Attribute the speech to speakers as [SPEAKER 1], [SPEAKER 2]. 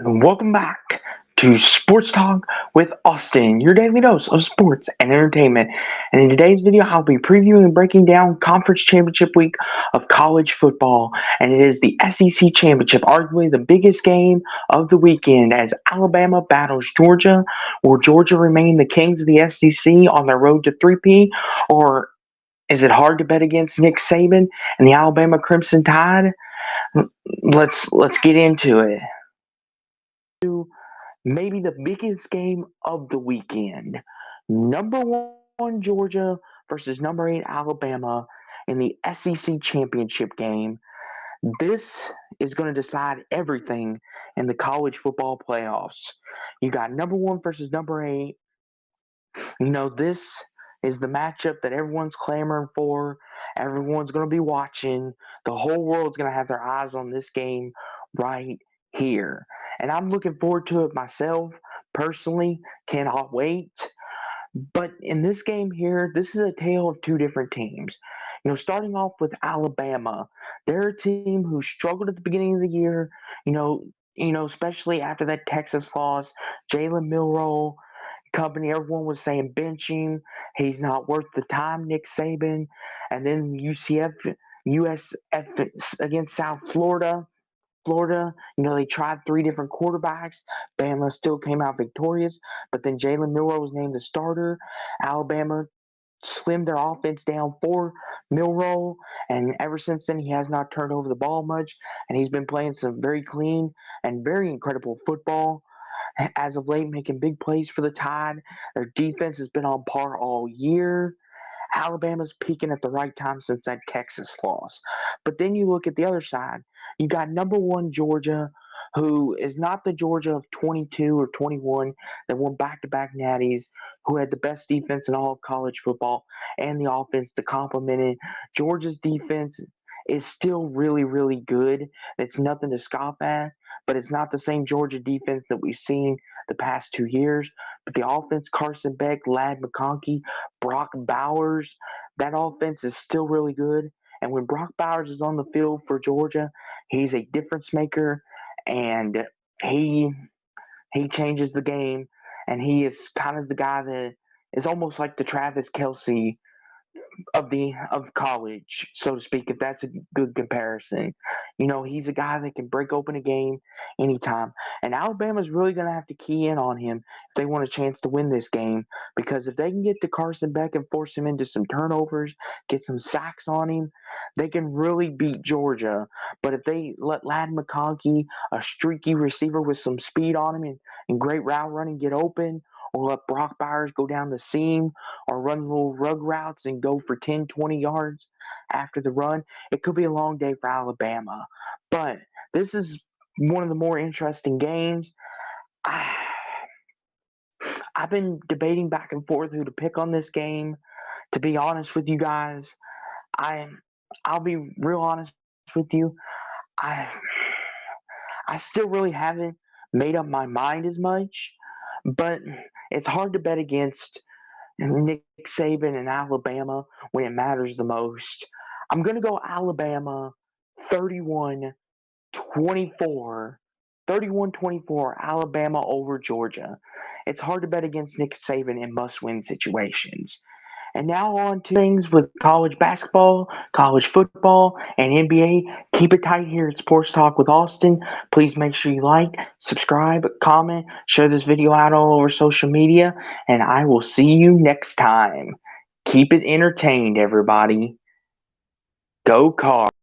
[SPEAKER 1] Welcome back to Sports Talk with Austin, your daily dose of sports and entertainment. And in today's video, I'll be previewing and breaking down Conference Championship Week of college football. And it is the SEC Championship, arguably the biggest game of the weekend as Alabama battles Georgia. Will Georgia remain the kings of the SEC on their road to 3P? Or is it hard to bet against Nick Saban and the Alabama Crimson Tide? Let's get into it. Maybe the biggest game of the weekend. Number one Georgia versus number 8 Alabama in the SEC championship game. This is going to decide everything in the college football playoffs. You got number one versus number 8. This is the matchup that everyone's clamoring for. Everyone's going to be watching. The whole world's going to have their eyes on this game right here. And I'm looking forward to it myself. Personally, cannot wait. But in this game here, this is a tale of two different teams. Starting off with Alabama, they're a team who struggled at the beginning of the year. Especially after that Texas loss, Jalen Milroe company, everyone was saying bench him. He's not worth the time, Nick Saban. And then USF against South Florida. They tried three different quarterbacks. Bama still came out victorious, but then Jalen Milroe was named the starter. Alabama slimmed their offense down for Milroe, and ever since then he has not turned over the ball much, and he's been playing some very clean and very incredible football as of late, making big plays for the Tide. Their defense has been on par all year. Alabama's peaking at the right time since that Texas loss. But then you look at the other side. You got number one Georgia, who is not the Georgia of 22 or 21 that won back-to-back natties, who had the best defense in all of college football and the offense to complement it. Georgia's defense is still really, really good. It's nothing to scoff at, but it's not the same Georgia defense that we've seen the past 2 years. But the offense, Carson Beck, Lad McConkey, Brock Bowers, that offense is still really good. And when Brock Bowers is on the field for Georgia, he's a difference maker, and he he changes the game. And he is kind of the guy that is almost like the Travis Kelsey of college, so to speak, if that's a good comparison. He's a guy that can break open a game anytime. And Alabama's really going to have to key in on him if they want a chance to win this game, because if they can get to Carson Beck and force him into some turnovers, get some sacks on him, they can really beat Georgia. But if they let Lad McConkey, a streaky receiver with some speed on him and great route running, get open, or let Brock Bowers go down the seam or run little rug routes and go for 10, 20 yards after the run, it could be a long day for Alabama. But this is one of the more interesting games. I've been debating back and forth who to pick on this game. To be honest with you guys, I I'll be real honest with you. I I still really haven't made up my mind as much, but it's hard to bet against Nick Saban and Alabama when it matters the most. I'm going to go Alabama 31-24. 31-24, Alabama over Georgia. It's hard to bet against Nick Saban in must-win situations. And now on to things with college basketball, college football, and NBA. Keep it tight here at Sports Talk with Austin. Please make sure you like, subscribe, comment, share this video out all over social media, and I will see you next time. Keep it entertained, everybody. Go Cards.